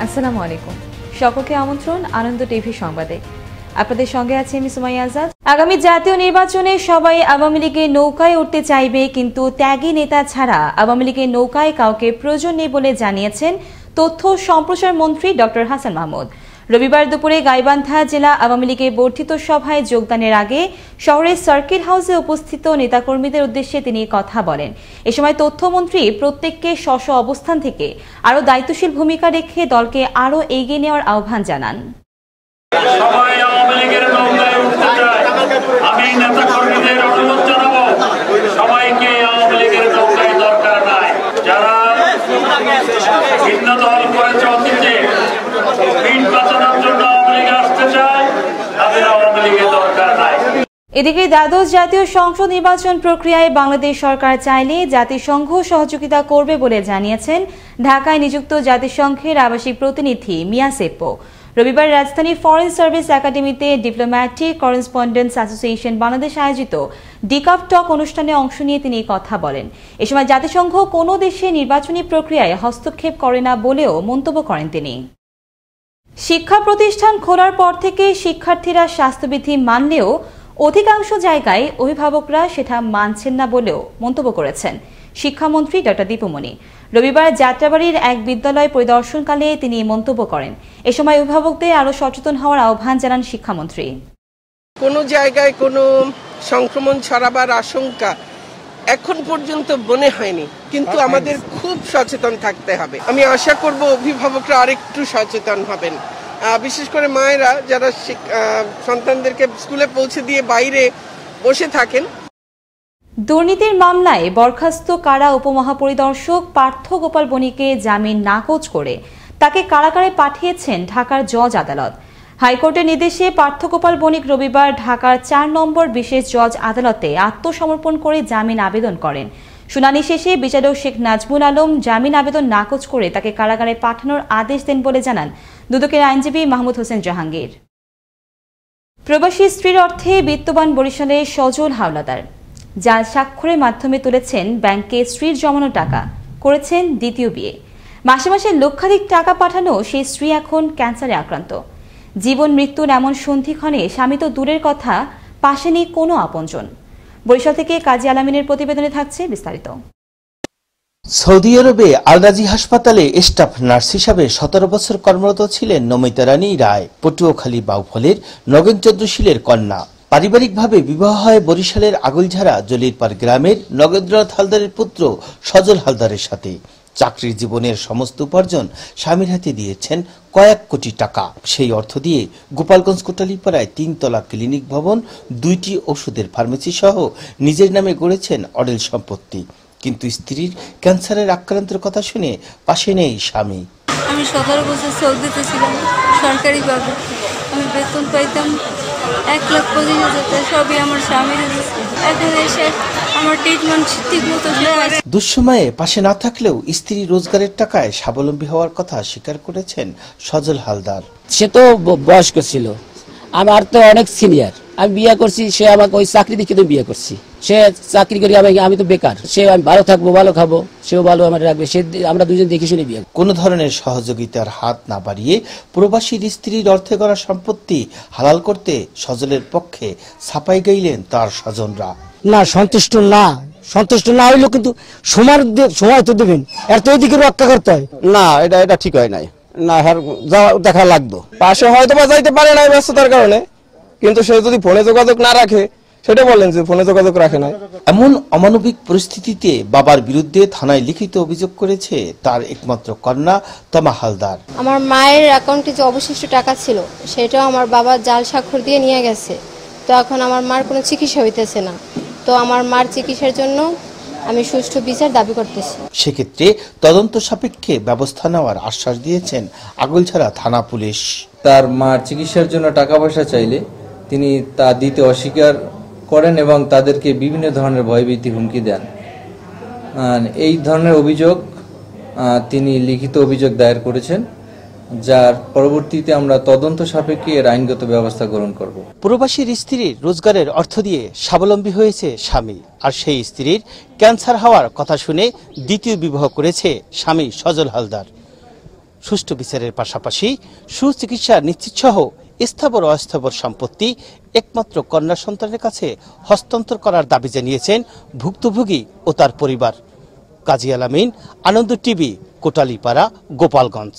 আসসালামু আলাইকুম। সকলকে আমন্ত্রণ আনন্দ টিভি সংবাদে। আপনাদের সঙ্গে আছে আমি সুমাইয়া আজাদ। আগামী জাতীয় নির্বাচনে সবাই আওয়ামী লীগের নৌকায় উঠতে চাইবে, কিন্তু ত্যাগী নেতা ছাড়া আওয়ামী লীগের নৌকায় কাউকে প্রয়োজন নেই বলে জানিয়েছেন তথ্য সম্প্রসারণ মন্ত্রী ডক্টর হাসান মাহমুদ। রবিবার দুপুরে গাইবান্ধা জেলা আওয়ামী লীগের বর্ধিত সভায় যোগদানের আগে শহরের সার্কিট হাউসে উপস্থিত নেতাকর্মীদের উদ্দেশ্যে তিনি কথা বলেন। এ সময় তথ্যমন্ত্রী প্রত্যেককে স্ব অবস্থান থেকে আরও দায়িত্বশীল ভূমিকা রেখে দলকে আরও এগিয়ে নেওয়ার আহ্বান জানান। সবাই আওয়ামী লীগের নৌকায় উঠতে চায়। আমি নেতাকর্মীদের অনুরোধ জানাবো, সবাইকে আওয়ামী লীগের নৌকায় দরকার নাই। যারা ভিন্ন দল করেছে অতীতে, পিঠ বাঁচানোর জন্য আওয়ামী লীগে আসতে চায়, তাদের আওয়ামী লীগের দরকার নাই। এদিকে দ্বাদশ জাতীয় সংসদ নির্বাচন প্রক্রিয়ায় বাংলাদেশ সরকার চাইলে জাতিসংঘ সহযোগিতা করবে বলে জানিয়েছেন ঢাকায় নিযুক্ত জাতিসংঘের আবাসিক প্রতিনিধি মিয়া সেপ্পো। রবিবার রাজধানী ফরেন সার্ভিস একাডেমিতে ডিপ্লোম্যাটিক করেসপন্ডেন্টস অ্যাসোসিয়েশন বাংলাদেশ আয়োজিত ডিকাপ টক অনুষ্ঠানে অংশ নিয়ে তিনি কথা বলেন। এ সময় জাতিসংঘ কোনো দেশে নির্বাচনী প্রক্রিয়ায় হস্তক্ষেপ করে না বলেও মন্তব্য করেন তিনি। শিক্ষা প্রতিষ্ঠান খোলার পর থেকে শিক্ষার্থীরা স্বাস্থ্যবিধি মানলেও অধিকাংশ জায়গায় অভিভাবকরা সেটা মানছেন না বলেও মন্তব্য করেছেন শিক্ষামন্ত্রী ডক্টর দীপুমণি। রবিবার যাত্রাবাড়ির এক বিদ্যালয় পরিদর্শনকালে তিনি মন্তব্য করেন। এ সময় অভিভাবকদের আরও সচেতন হওয়ার আহ্বান জানান শিক্ষামন্ত্রী। কোনো জায়গায় কোনো সংক্রমণ ছড়াবার আশঙ্কা এখন পর্যন্ত মনে হয়নি, কিন্তু আমাদের খুব সচেতন থাকতে হবে। আমি আশা করব অভিভাবকরা আরেকটু সচেতন হবেন, বিশেষ করে মায়েরা যারা সন্তানদেরকে স্কুলে পৌঁছে দিয়ে বাইরে বসে থাকেন। দুর্নীতির মামলায় বরখাস্ত কারা উপমহাপরিদর্শক পার্থ গোপাল বণিককে জামিন নাকচ করে তাকে কারাগারে পাঠিয়েছেন ঢাকার জজ আদালত। হাইকোর্টের নির্দেশে পার্থ গোপাল বণিক রবিবার ঢাকার ৪ নম্বর বিশেষ জজ আদালতে আত্মসমর্পণ করে জামিন আবেদন করেন। শুনানি শেষে বিচারক শেখ নাজমুল আলম জামিন আবেদন নাকচ করে তাকে কারাগারে পাঠানোর আদেশ দেন বলে জানান দুদকের আইনজীবী মাহমুদ হোসেন জাহাঙ্গীর। প্রবাসী স্ত্রীর অর্থে বিত্তবান বরিশালের সজল হাওলাদার জাল স্বাক্ষরের মাধ্যমে তুলেছেন ব্যাংকে স্ত্রীর জমানো টাকা, করেছেন দ্বিতীয় বিয়ে। মাসে মাসে লক্ষাধিক টাকা পাঠানো সেই স্ত্রী এখন ক্যান্সারে আক্রান্ত। জীবন মৃত্যুর এমন সন্ধিক্ষণে স্বামী তো দূরের কথা, পাশে নেই কোনো আপনজন। বরিশাল থেকে কাজী আলামিনের প্রতিবেদনে থাকছে বিস্তারিত। সৌদি আরবে আল রাজি হাসপাতালে স্টাফ নার্স হিসাবে 17 বছর কর্মরত ছিলেন নমিতা রানী রায়, পটুয়াখালী বাউফলের নগেনচন্দ্র শীলের কন্যা। পারিবারিকভাবে বিবাহ হয় বরিশালের আগলঝাড়া জলিরপাড় গ্রামের নগেন্দ্রনাথ হালদারের পুত্র সজল হালদারের সাথে। চাকরির জীবনের সমস্ত উপার্জন স্বামীর হাতে দিয়েছেন কয়েক কোটি টাকা। সেই অর্থ দিয়ে গোপালগঞ্জ কোটালীপাড়ায় 3 তলা ক্লিনিক ভবন, 2টি ওষুধের ফার্মেসি সহ নিজের নামে গড়েছেন অডেল সম্পত্তি। কিন্তু স্ত্রীর ক্যান্সারের আক্রান্তের কথা শুনে পাশে নেই স্বামী। আমি 17 বছর সৌদিতে ছিলাম সরকারিভাবে। আমি বেতন পাইতাম 1,25,000 সবই আমার স্বামীর। এখন এসে আমার ট্রিটমেন্ট ঠিক মতো হয়। দুঃসময়ে পাশে না থাকলেও স্ত্রী রোজগারের টাকায় স্বাবলম্বী হওয়ার কথা স্বীকার করেছেন সজল হালদার। সে তো বয়স্ক ছিল, আমার তো অনেক সিনিয়র। আমি বিয়ে করছি, সে আমাকে ওই চাকরি দেখে তো বিয়ে করছি। সে চাকরি করি, আমি তো বেকার। সে আমি ভালো থাকবো, ভালো খাবো, সেও ভালো আমার রাখবে। সে আমরা দুজন দেখে শুনে বিয়ে। কোনো ধরনের সহযোগিতার হাত না বাড়িয়ে প্রবাসীর স্ত্রীর অর্থে গড়া সম্পত্তি হালাল করতে সজলের পক্ষে ছাপাই গাইলেন তার স্বজনরা। না, সন্তুষ্ট না হইলেও কিন্তু সময় তো দেবেন, এর তো এদিকে রক্ষা করতে হয়। না, এটা ঠিক হয় নাই। না, দেখা লাগতো। পাশে হয়তো বা যাইতে পারে না ব্যস্ততার কারণে, কিন্তু সে যদি ফোনে যোগাযোগ না রাখে, সেটা বলেন যে ফোনে যোগাযোগ রাখে না। এমন অমানবিক পরিস্থিতিতে বাবার বিরুদ্ধে থানায় লিখিত অভিযোগ করেছে তার একমাত্র কন্যা তমা হালদার। আমার মায়ের অ্যাকাউন্টে যে অবশিষ্ট টাকা ছিল সেটাও আমার বাবা জাল স্বাক্ষর দিয়ে নিয়ে গেছে। তো এখন আমার মার কোনো চিকিৎসা হইতেছে না। তো আমার মার চিকিৎসার জন্য আমি সুষ্ঠু বিচার দাবি করতেছি। সেক্ষেত্রে তদন্ত সাপেক্ষে ব্যবস্থা নেওয়ার আশ্বাস দিয়েছেন আগলঝাড়া থানা পুলিশ। তার মার চিকিৎসার জন্য টাকা পয়সা চাইলে তিনি তা দিতে অস্বীকার করেন এবং তাদেরকে বিভিন্ন ধরনের ভয়ভীতি হুমকি দেন। এই ধরনের অভিযোগ তিনি লিখিত অভিযোগ দায়ের করেছেন, যার পরবর্তীতে আমরা তদন্ত সাপেক্ষে এর আইনগত ব্যবস্থা গ্রহণ করব। প্রবাসীর স্ত্রীর রোজগারের অর্থ দিয়ে স্বাবলম্বী হয়েছে স্বামী, আর সেই স্ত্রীর ক্যান্সার হওয়ার কথা শুনে দ্বিতীয় বিবাহ করেছে স্বামী সজল হালদার। সুষ্ঠু বিচারের পাশাপাশি সুচিকিৎসা নিশ্চিত সহ স্থাবর অস্থাবর সম্পত্তি একমাত্র কন্যা সন্তানের কাছে হস্তান্তর করার দাবি জানিয়েছেন ভুক্তভোগী ও তার পরিবার। কাজী আলামিন, আনন্দ টিভি, কোটালীপাড়া, গোপালগঞ্জ।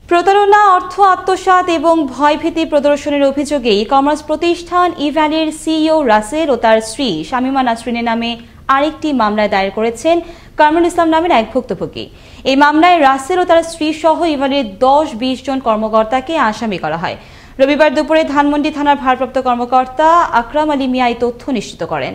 প্রতারণা, অর্থ আত্মসাৎ এবং ভয়ভীতি প্রদর্শনের অভিযোগে ই কমার্স প্রতিষ্ঠান ইভ্যালির সিইও রাসেল ও তার স্ত্রী শামিমা নাসরিনের নামে আরেকটি মামলায় দায়ের করেছেন কামরুল ইসলাম নামের এক ভুক্তভোগী। এই মামলায় রাসেল ও তার স্ত্রী সহ ইভ্যালির 10-20 জন কর্মকর্তাকে আসামি করা হয়। রবিবার দুপুরে ধানমন্ডি থানার ভারপ্রাপ্ত কর্মকর্তা আকরাম আলী মিয়া এই তথ্য নিশ্চিত করেন।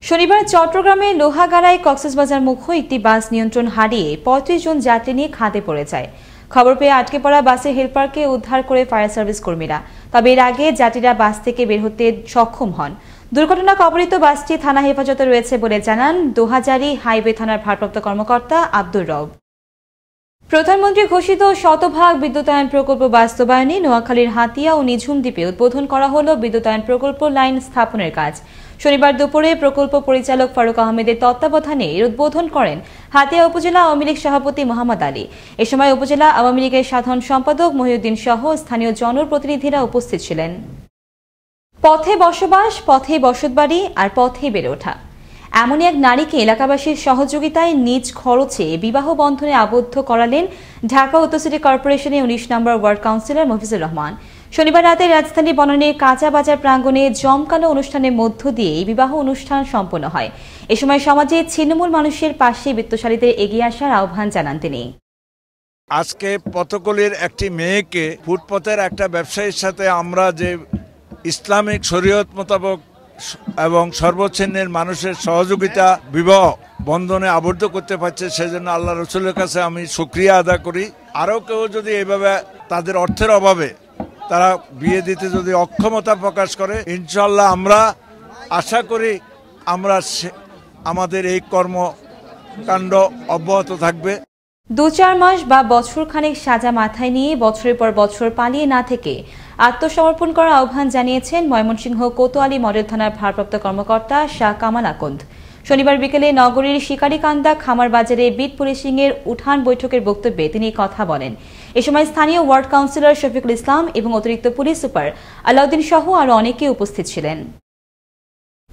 শনিবার চট্টগ্রামে লোহাগাড়ায় কক্সবাজার মুখ্য একটি বাস নিয়ন্ত্রণ হারিয়ে 35 জন যাত্রী নিয়ে খাদে পড়ে যায়। খবর পেয়ে আটকে পড়া বাসের হেলপারকে উদ্ধার করে ফায়ার সার্ভিস কর্মীরা। তবে এর আগে যাত্রীরা বাস থেকে বের হতে সক্ষম হন। দুর্ঘটনা কবলিত বাসটি থানা হেফাজতে রয়েছে বলে জানান দোহাজারী হাইওয়ে থানার ভারপ্রাপ্ত কর্মকর্তা আব্দুর রব। প্রধানমন্ত্রী ঘোষিত শতভাগ বিদ্যুতায়ন প্রকল্প বাস্তবায়নে নোয়াখালীর হাতিয়া ও নিঝুম দ্বীপে উদ্বোধন করা হল বিদ্যুতায়ন প্রকল্প লাইন স্থাপনের কাজ। শনিবার দুপুরে প্রকল্প পরিচালক ফারুক আহমেদের তত্ত্বাবধানে এর উদ্বোধন করেন হাতিয়া উপজেলা আওয়ামী লীগ সভাপতি মোহাম্মদ আলী। এ সময় উপজেলা আওয়ামী লীগের সাধারণ সম্পাদক মহিউদ্দিন সহ স্থানীয় জনপ্রতিনিধিরা উপস্থিত ছিলেন। পথে বসবাস, পথে বসতবাড়ি আর পথে বেড়ে ওঠা এমনই এক নারীকে এলাকাবাসীর সহযোগিতায় নিজ খরচে বিবাহ বন্ধনে আবদ্ধ করালেন ঢাকা উত্তর সিটি কর্পোরেশনের 19 নম্বর ওয়ার্ড কাউন্সিলর মফিজুর রহমান। শনিবার রাতে রাজধানী বনানীর কাঁচা বাজার প্রাঙ্গণে জমকালো অনুষ্ঠানের মধ্য দিয়ে এই বিবাহ অনুষ্ঠান সম্পন্ন হয়। এ সময় সমাজে ছিন্নমূল মানুষের পাশে বিত্তশালীদের এগিয়ে আসার আহ্বান জানান তিনি। আজকে পথকলির একটি মেয়েকে ফুটপথের একটা ব্যবসায়ীর সাথে আমরা যে ইসলামিক শরীয়ত মোতাবেক এবং সর্বশ্রেণীর মানুষের সহযোগিতা বিবাহ বন্ধনে আবদ্ধ করতে পারছে, সেজন্য আল্লাহ রসুলের কাছে আমি শুকরিয়া আদায় করি। আরও কেউ যদি এইভাবে তাদের অর্থের অভাবে তারা বিয়ে দিতে যদি অক্ষমতা প্রকাশ করে, ইনশাল্লাহ আমরা আশা করি আমাদের এই কর্মকাণ্ড অব্যাহত থাকবে। 2-4 মাস বা বছর খানেক সাজা মাথায় নিয়ে বছরের পর বছর পালিয়ে না থেকে আত্মসমর্পণ করার আহ্বান জানিয়েছেন ময়মনসিংহ কোতোয়ালি মডেল থানার ভারপ্রাপ্ত কর্মকর্তা শাহ কামাল আকন্দ। শনিবার বিকেলে নগরীর শিকারীকান্দা খামার বাজারে বিট পুলিশিং এর উঠান বৈঠকের বক্তব্যে তিনি কথা বলেন। এ সময় স্থানীয় ওয়ার্ড কাউন্সিলর শফিকুল ইসলাম এবং অতিরিক্ত পুলিশ সুপার আলাউদ্দিন সহ আরো অনেকে উপস্থিত ছিলেন।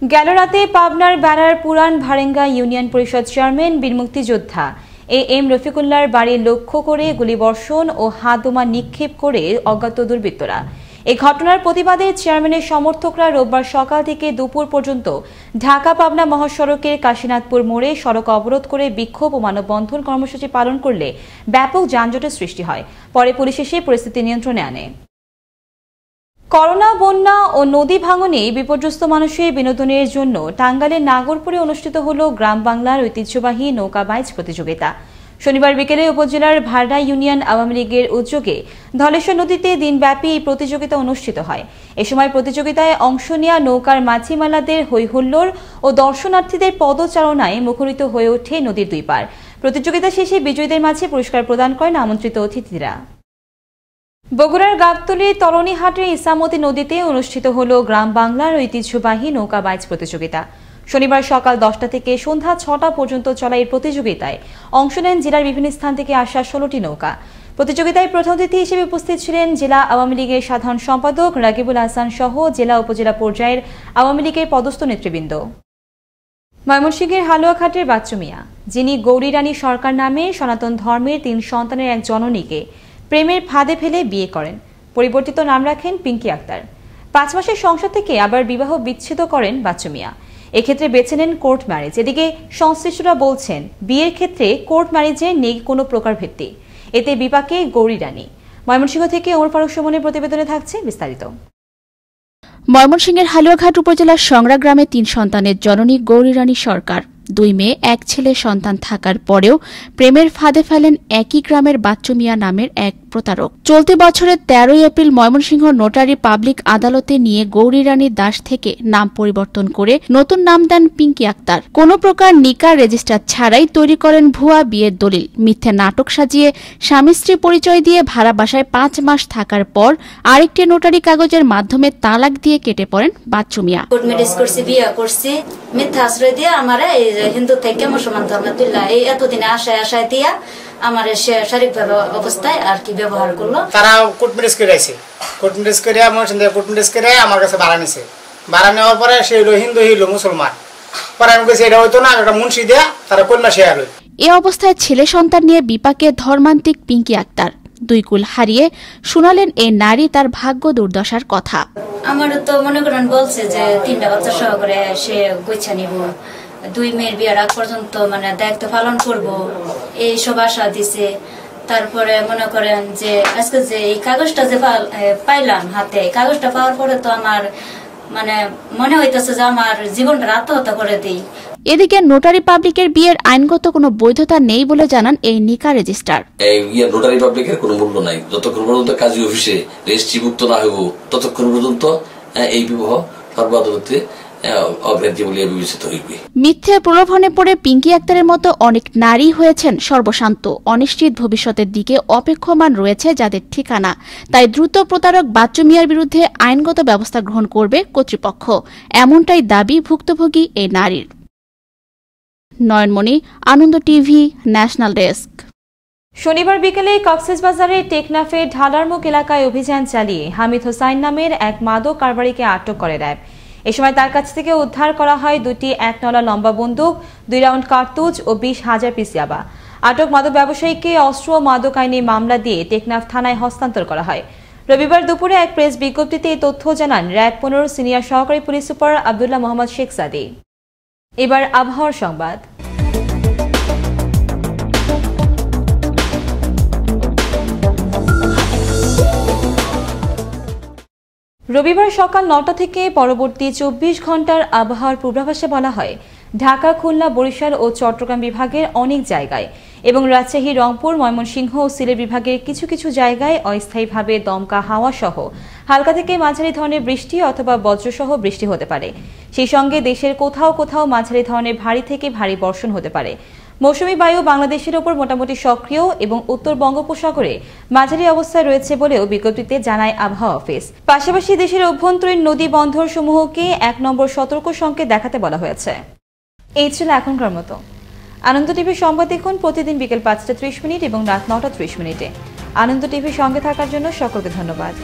গেল রাতে পাবনার বেড়ার পুরান ভারেঙ্গা ইউনিয়ন পরিষদ চেয়ারম্যান বীর মুক্তিযোদ্ধা এম রফিকুল্লাহর বাড়ি লক্ষ্য করে গুলিবর্ষণ ও হাতবোমা নিক্ষেপ করে অজ্ঞাত দুর্বৃত্তরা। এই ঘটনার প্রতিবাদে চেয়ারম্যানের সমর্থকরা রোববার সকাল থেকে দুপুর পর্যন্ত ঢাকা পাবনা মহাসড়কের কাশীনাথপুর মোড়ে সড়ক অবরোধ করে বিক্ষোভ ও মানববন্ধন কর্মসূচি পালন করলে ব্যাপক যানজটের সৃষ্টি হয়। পরে পুলিশ এসে পরিস্থিতি নিয়ন্ত্রণে আনে। করোনা, বন্যা ও নদী ভাঙনে বিপর্যস্ত মানুষের বিনোদনের জন্য টাঙ্গাইলের নাগরপুরে অনুষ্ঠিত হল গ্রাম বাংলার ঐতিহ্যবাহী নৌকা বাইচ প্রতিযোগিতা। শনিবার বিকেলে উপজেলার ভারডা ইউনিয়ন আওয়ামী লীগের উদ্যোগে ধলেশ্বর নদীতে দিনব্যাপী এই প্রতিযোগিতা অনুষ্ঠিত হয়। এ সময় প্রতিযোগিতায় অংশ নেওয়া নৌকার মাঝিমালাদের হৈহুল্লোড় ও দর্শনার্থীদের পদচারণায় মুখরিত হয়ে ওঠে নদীর দুই পার। প্রতিযোগিতা শেষে বিজয়ীদের মাঝে পুরস্কার প্রদান করেন আমন্ত্রিত অতিথিরা। বগুড়ার গাবতলীর তরণীহাটের ইসামতি নদীতে অনুষ্ঠিত হল গ্রাম বাংলার ঐতিহ্যবাহী নৌকা বাইচ প্রতিযোগিতা। শনিবার সকাল 10টা থেকে সন্ধ্যা 6টা পর্যন্ত চলা এই প্রতিযোগিতায় অংশ নেন জেলার বিভিন্ন স্থান থেকে আসা 16টি নৌকা। প্রতিযোগিতায় প্রথম অতিথি হিসেবে উপস্থিত ছিলেন জেলা আওয়ামী লীগের সাধারণ সম্পাদক রাকিবুল হাসান সহ জেলা উপজেলা পর্যায়ের আওয়ামী লীগের পদস্থ নেতৃবৃন্দ। ময়মনসিংহের হালুয়াঘাটের বাচ্চু মিয়া, যিনি গৌরী রানী সরকার নামে সনাতন ধর্মের 3 সন্তানের এক জননীকে প্রেমের ফাঁদে ফেলে বিয়ে করেন। পরিবর্তিত নাম রাখেন পিঙ্কি আক্তার। 5 মাসের সংসার থেকে আবার বিবাহ বিচ্ছেদ করেন বাচ্চু মিয়া। এক্ষেত্রে বেছে নেন কোর্ট ম্যারেজ। এদিকে সংশ্লিষ্টরা বলছেন বিয়ের ক্ষেত্রে কোর্ট ম্যারেজে নেই কোনো প্রকার ভিত্তি। এতে বিপাকে গৌরী রানী। ময়মনসিংহ থেকে ওমর ফারুক সুমনের প্রতিবেদনে থাকছে বিস্তারিত। ময়মনসিংহের হালুয়াঘাট উপজেলার সংরা গ্রামে 3 সন্তানের জননী গৌরী রানী সরকার 2 মেয়ে 1 ছেলে সন্তান থাকার পরেও প্রেমের ফাঁদে ফেলেন একই গ্রামের বাচ্চু মিয়া নামের এক প্রতারক। চলতি বছরের 13 এপ্রিল ময়মনসিংহ নোটারি পাবলিক আদালতে নিয়ে গৌরী রানী দাস থেকে নাম পরিবর্তন করে নতুন নাম দেন পিঙ্কি আক্তার। কোনো প্রকার নিকা রেজিস্টার ছাড়াই তৈরি করেন ভুয়া বিয়ের দলিল। মিথ্যে নাটক সাজিয়ে স্বামী স্ত্রী পরিচয় দিয়ে ভাড়া বাসায় 5 মাস থাকার পর আরেকটি নোটারি কাগজের মাধ্যমে তালাক দিয়ে কেটে পড়েন বাচ্চু মিয়া। মিথ্যা আশ্রয় দিয়ে আমার হিন্দু থেকে মুসলমান ধর্মে তুললা। এই এতদিনে আশায় দিয়া আমার শারীরিকভাবে অবস্থায় আর কি ব্যবহার করলো। তারা কোর্ট ম্যারেজ করে আছে, কোর্ট ম্যারেজ করে কোর্ট ম্যারেজ করে আমার কাছে ভাড়া নিছে। ভাড়া নেওয়ার পরে সে হিন্দু হইল মুসলমান, পরে আমি কাছে এটা হইতো না, একটা মুন্সি দেয়া তারা কন্যা সে আলো। এ অবস্থায় ছেলে সন্তান নিয়ে বিপাকে ধর্মান্তিক পিঙ্কি আক্তার। 2 কুল হারিয়ে শোনালেন এই নারী তার ভাগ্য দুর্দশার কথা। আমার তো মনে করেন বলছে যে 3টা বাচ্চা সহ করে সে গোছা নিব, 2 মেয়ের বিয়ের আগ পর্যন্ত মানে দায়িত্ব পালন করব, এই সব আশা দিছে। তারপরে মনে করেন যে আজকে যে এই কাগজটা যে পাইলাম হাতে, কাগজটা পাওয়ার পরে তো আমার মানে মনে হইতেছে যে আমার জীবনটা আত্মহত্যা করে দিই। এদিকে নোটারি পাবলিকের বিয়ের আইনগত কোনো বৈধতা নেই বলে জানান এই নিকা রেজিস্ট্রার। এই নোটারি পাবলিকের কোনো মূল্য নাই, যতক্ষণ পর্যন্ত কাজী অফিসে রেজিস্ট্রিভুক্ত না হইব ততক্ষণ পর্যন্ত এই বিবাহ সর্বাদতে অগ্রাহ্য বলে বিবেচিত হইবে। মিথ্যে প্রলোভনে পড়ে পিঙ্কি আক্তারের মতো অনেক নারী হয়েছেন সর্বশান্ত। অনিশ্চিত ভবিষ্যতের দিকে অপেক্ষমান রয়েছে যাদের ঠিকানা। তাই দ্রুত প্রতারক বাচ্চু মিয়ার বিরুদ্ধে আইনগত ব্যবস্থা গ্রহণ করবে কর্তৃপক্ষ, এমনটাই দাবি ভুক্তভোগী এই নারীর। নয়নমণি, আনন্দ টিভি, ন্যাশনাল ডেস্ক। শনিবার বিকেলে কক্সবাজারের টেকনাফের ঢালারমুখ এলাকায় অভিযান চালিয়ে হামিদ হোসাইন নামের এক মাদক কারবারিকে আটক করে র্যাব। এ সময় তার কাছ থেকে উদ্ধার করা হয় 2টি 1 নলা লম্বা বন্দুক, 2 রাউন্ড কার্তুজ ও 20,000 পিস ইয়াবা। আটক মাদক ব্যবসায়ীকে অস্ত্র ও মাদক আইনে মামলা দিয়ে টেকনাফ থানায় হস্তান্তর করা হয়। রবিবার দুপুরে এক প্রেস বিজ্ঞপ্তিতে এই তথ্য জানান র্যাব 15 সিনিয়র সহকারী পুলিশ সুপার আব্দুল্লাহ মোহাম্মদ শেখ সাদি। এবার আবহাওয়ার সংবাদ। রবিবার সকাল 9টা থেকে পরবর্তী 24 ঘন্টার আবহাওয়ার পূর্বাভাসে বলা হয় ঢাকা, খুলনা, বরিশাল ও চট্টগ্রাম বিভাগের অনেক জায়গায় এবং রাজশাহী, রংপুর, ময়মনসিংহ ও সিলেট বিভাগের কিছু কিছু জায়গায় অস্থায়ীভাবে দমকা হাওয়া সহ হালকা থেকে মাঝারি ধরনের বৃষ্টি অথবা বজ্রসহ বৃষ্টি হতে পারে। সেই সঙ্গে দেশের কোথাও কোথাও মাঝারি ধরনের ভারী থেকে ভারী বর্ষণ হতে পারে। মৌসুমী বায়ু বাংলাদেশের ওপর মোটামুটি সক্রিয় এবং উত্তর বঙ্গোপসাগরে মাঝারি অবস্থায় রয়েছে বলেও বিজ্ঞপ্তিতে জানায় আবহাওয়া অফিস। পাশাপাশি দেশের অভ্যন্তরীণ নদী বন্দর সমূহকে 1 নম্বর সতর্ক সংকেত দেখাতে বলা হয়েছে। এই ছিল এখনকার মতো। আনন্দ টিভির সংবাদ দেখুন প্রতিদিন বিকেল 5:30 এবং রাত 9:30 আনন্দ টিভির সঙ্গে থাকার জন্য সকলকে ধন্যবাদ।